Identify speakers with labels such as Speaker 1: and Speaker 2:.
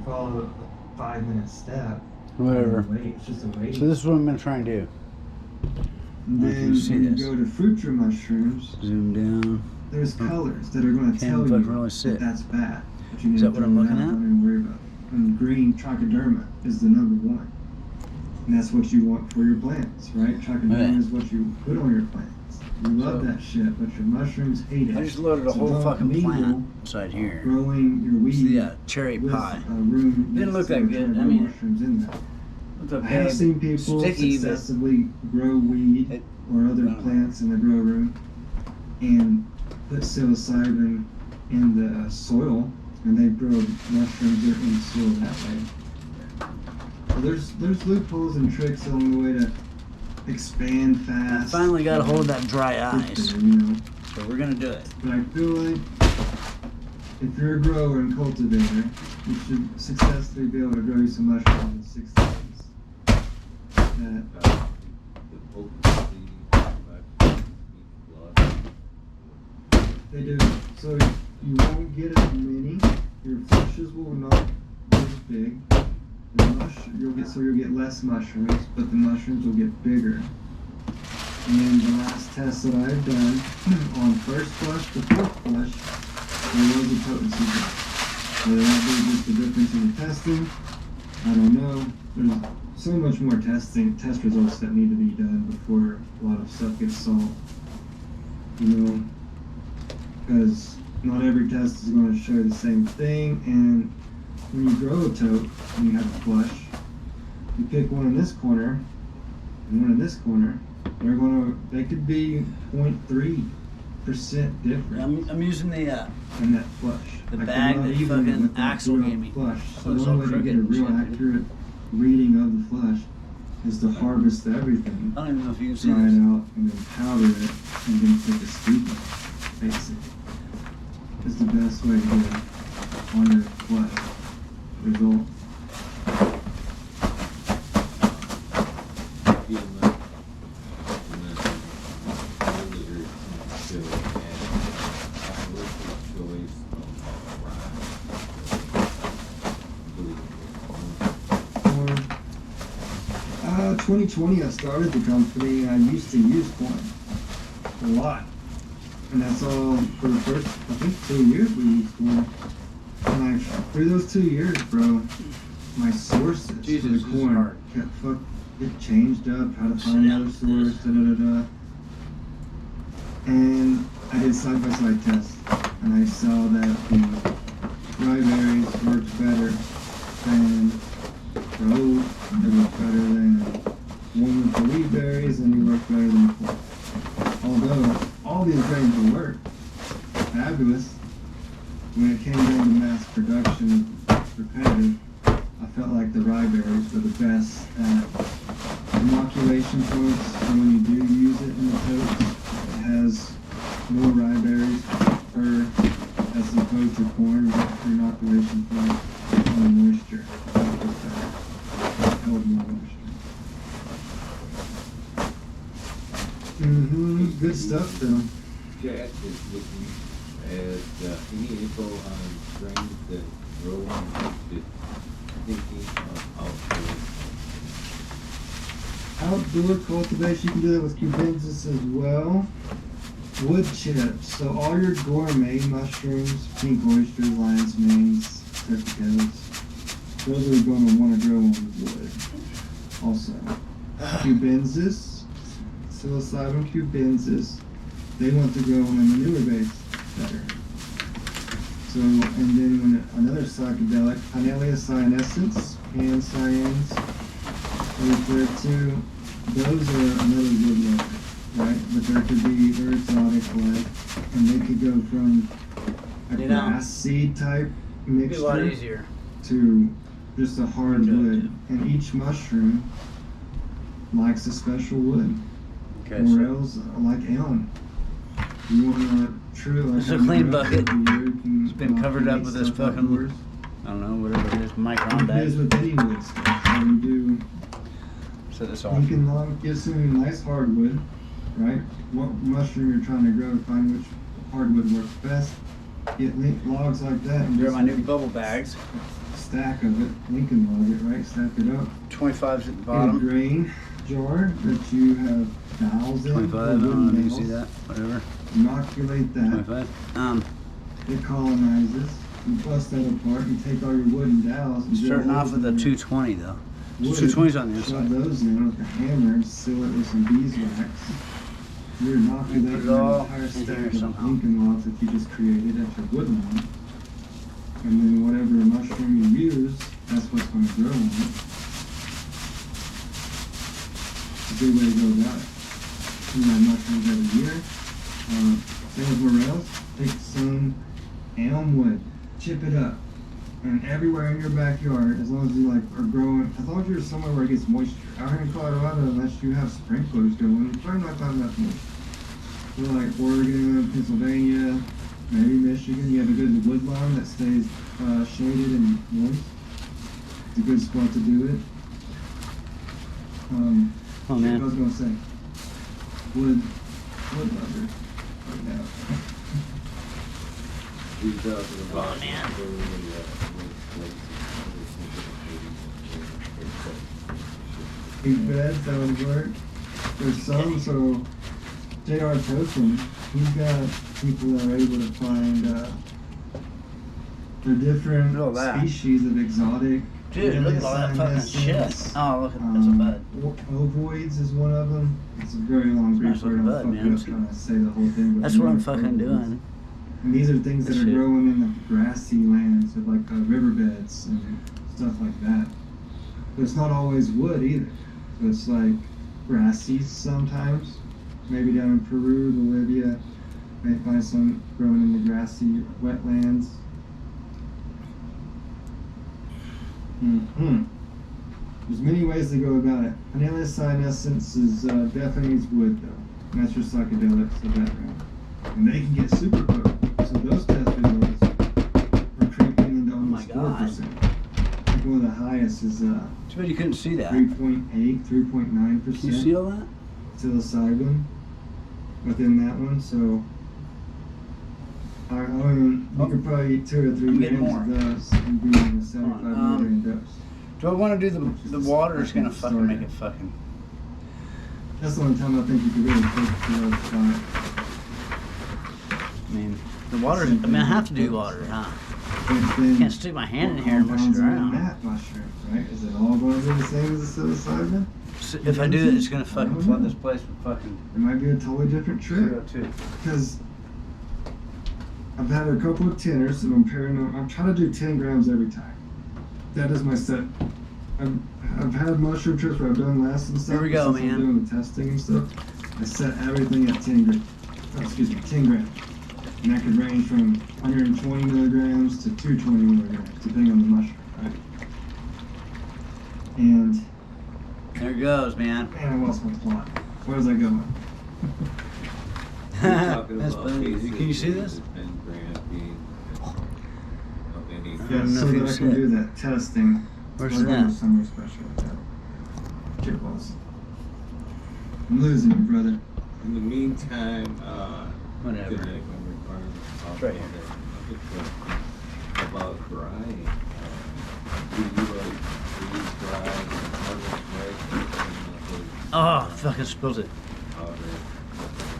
Speaker 1: follow a 5-minute step.
Speaker 2: Whatever.
Speaker 1: Wait, it's just a wait.
Speaker 2: So this is what I'm gonna try and do.
Speaker 3: And then when you go to fruit mushrooms,
Speaker 2: Zoom down.
Speaker 3: there's colors that are going to tell you
Speaker 2: really
Speaker 3: that that's bad. But you need
Speaker 2: Is that what I'm looking at?
Speaker 3: Don't even worry about it. And green trichoderma is the #1. And that's what you want for your plants, right? Trichoderma is what you put on your plants. You love that shit, but your mushrooms hate it.
Speaker 2: I just loaded a whole fucking plant inside here.
Speaker 3: Growing your weed.
Speaker 2: Yeah, cherry pie.
Speaker 3: Room
Speaker 2: Didn't look that good. I mean,
Speaker 3: mushrooms in there.
Speaker 2: Okay.
Speaker 3: I have seen people successfully grow weed or other plants in the grow room and put psilocybin in the soil, and they grow mushrooms in the soil that way. So there's loopholes and tricks along the way to expand fast.
Speaker 2: I finally got a hold of that dry ice,
Speaker 3: you know.
Speaker 2: so we're gonna do it.
Speaker 3: But I feel like if you're a grower and cultivator, you should successfully be able to grow you some mushrooms in 6 days. They do. So you won't get as many. Your flushes will not be as big. You'll get less mushrooms, but the mushrooms will get bigger. And the last test that I've done on first flush to fourth flush, there was a potency drop. Whether that be just the difference in the testing, I don't know. There's so much more test results that need to be done before a lot of stuff gets solved. You know, because not every test is going to show the same thing, and when you grow a tote and you have a flush, you pick one in this corner and one in this corner, they could be 0.3% difference.
Speaker 2: I'm using the
Speaker 3: in that flush.
Speaker 2: The bag that fucking Axel gave me.
Speaker 3: Flush. So the only way to get a real accurate reading of the flush is to harvest everything,
Speaker 2: I don't even know if you can see
Speaker 3: dry
Speaker 2: this.
Speaker 3: it out, and then powder it, and then take a scoop of it. Basically, is the best way to get on your flush result. In 2020, I started the company, and I used to use corn a lot. And that's all for the first, I think, 2 years we used corn. And through those 2 years, bro, my sources for the corn it changed up, how to find another source, da-da-da-da. And I did side-by-side tests, and I saw that the rye berries worked better than the oat, they worked better than one with the wheat berries, and they worked better than the corn. Although all these grains will work fabulous, when it came down to mass production of repetitive, I felt like the rye berries were the best at inoculation points. So when you do use it in the totes, it has more rye berries as opposed to corn for inoculation point on the moisture. Held more moisture. Good stuff, though.
Speaker 4: Jack is looking at any info on strains that grow on thinking of
Speaker 3: outdoor cultivation. You can do that with cubensis as well. Wood chips. So all your gourmet mushrooms, pink oysters, lion's manes, turkey those are going to want to grow on wood. Also, cubensis, psilocybin cubensis, they want to grow on a manure base better. So, and then when another psychedelic, Analia cyanescens, and cyans, referred to, those are another wood lover, right? But there could be very exotic wood, and they could go from a grass seed type mixture
Speaker 2: a lot easier
Speaker 3: to just a hard wood. And each mushroom likes a special wood.
Speaker 2: Okay,
Speaker 3: Morels like elm. You want a true.
Speaker 2: This is a clean bucket. It's been covered up with this fucking, I don't know, whatever it is, micron bag.
Speaker 3: It is with any wood stuff. So you do.
Speaker 2: Set this off.
Speaker 3: You can get some nice hardwood, right? What mushroom you're trying to grow, find which hardwood works best. Get logs like that. And
Speaker 2: They're my new bubble bags.
Speaker 3: stack of it. Lincoln log it, right? Stack it up.
Speaker 2: 25's at the
Speaker 3: In a
Speaker 2: bottom.
Speaker 3: grain jar that you have dowels in.
Speaker 2: 25, I
Speaker 3: or
Speaker 2: don't know
Speaker 3: wooden
Speaker 2: if you see
Speaker 3: nails.
Speaker 2: that. Whatever.
Speaker 3: Inoculate that.
Speaker 2: 25.
Speaker 3: It colonizes. You bust that apart. You take all your wooden dowels. And drill
Speaker 2: Starting off
Speaker 3: holes
Speaker 2: with a
Speaker 3: in there.
Speaker 2: 220 though.
Speaker 3: Wood,
Speaker 2: 220's on the
Speaker 3: shove
Speaker 2: inside.
Speaker 3: those in with a hammer and seal it with some beeswax. You're inoculating
Speaker 2: Put it
Speaker 3: an
Speaker 2: all
Speaker 3: entire
Speaker 2: in
Speaker 3: stack
Speaker 2: here
Speaker 3: of
Speaker 2: somehow.
Speaker 3: Lincoln logs that you just created at your wood lawn. And then whatever mushroom you use, that's what's going to grow on it. It's a good way to go about it. You have mushrooms every year. Same with morels. Take some elm wood, chip it up, and everywhere in your backyard, as long as you like are growing, as long as you're somewhere where it gets moisture. Out here in Colorado, unless you have sprinklers going, you're probably not having enough moisture. So like Oregon, Pennsylvania, maybe Michigan, you have a good wood lawn that stays shaded and moist. It's a good spot to do it.
Speaker 2: Oh
Speaker 3: I
Speaker 2: man.
Speaker 3: was gonna say wood lumber right now.
Speaker 4: These are the bottom.
Speaker 2: man.
Speaker 3: Big beds, that would work. There's some, so J.R. Token, he's got people that are able to find the different
Speaker 2: Look at that.
Speaker 3: species of exotic.
Speaker 2: Dude, look at all that fucking shit.
Speaker 3: Cyanescens.
Speaker 2: Oh, look at that's a bud.
Speaker 3: Ovoids is one of them. It's a very long
Speaker 2: Nice
Speaker 3: brief word.
Speaker 2: looking
Speaker 3: I'm
Speaker 2: bud,
Speaker 3: fucking
Speaker 2: man.
Speaker 3: up trying to say the whole thing. but
Speaker 2: That's
Speaker 3: you
Speaker 2: what I'm
Speaker 3: know,
Speaker 2: fucking
Speaker 3: ovoids.
Speaker 2: doing.
Speaker 3: And these are things that
Speaker 2: That
Speaker 3: are
Speaker 2: shit.
Speaker 3: growing in the grassy lands, of like riverbeds and stuff like that. But it's not always wood either. So it's like grassy sometimes. Maybe down in Peru, Bolivia, may find some growing in the grassy wetlands. There's many ways to go about it. Vanilla cyanescence is definitely needs wood though. And that's your psychedelics, the background. And they can get super potent. So those test results are creeping into almost
Speaker 2: God.
Speaker 3: 4%. Like one of the highest is
Speaker 2: Too bad you couldn't see that.
Speaker 3: 3.8, 3.9%
Speaker 2: Can you see all that?
Speaker 3: psilocybin within that one. So I mean, you could probably eat 2 or 3
Speaker 2: I'm getting
Speaker 3: grams
Speaker 2: more.
Speaker 3: of those and be in a 75 milligram dose.
Speaker 2: Do I want to do the water is gonna fucking
Speaker 3: Started.
Speaker 2: make it fucking.
Speaker 3: That's the only time I think you could really take the spot.
Speaker 2: I mean, the water. I mean, I have to do water, huh?
Speaker 3: But then,
Speaker 2: Can't stick my hand in
Speaker 3: what
Speaker 2: here and mush it
Speaker 3: compounds are in
Speaker 2: around.
Speaker 3: that mushroom, right? Is it all going to be the same as the psilocybin?
Speaker 2: So if I do it, it's gonna fucking flood this place with fucking
Speaker 3: It might be a totally different trip.
Speaker 2: CO2.
Speaker 3: Because I've had a couple of tinners and I'm paranoid. I'm trying to do 10 grams every time. That is my set. I've had mushroom trips where I've done less and stuff.
Speaker 2: Here we go,
Speaker 3: since I'm
Speaker 2: man.
Speaker 3: doing the testing and stuff. I set everything at 10 grams. Oh, excuse me, 10 grams. And that could range from 120 milligrams to 220 milligrams, depending on the mushroom, right? And
Speaker 2: There it goes, man.
Speaker 3: I lost my plot. Where was I going?
Speaker 2: That's funny. Can you see this?
Speaker 3: Yeah,
Speaker 2: don't know
Speaker 3: so
Speaker 2: if you
Speaker 3: that I
Speaker 2: see
Speaker 3: can
Speaker 2: it.
Speaker 3: do that testing.
Speaker 2: Where's
Speaker 3: We're going
Speaker 2: that?
Speaker 3: to somewhere special like that. Get lost. I'm losing you, brother.
Speaker 4: In the meantime,
Speaker 2: Whatever.
Speaker 4: genetic requirements
Speaker 2: It's right here.
Speaker 4: about drying. Do you like freeze dry, harvest dry?
Speaker 2: Oh, fucking spilled it.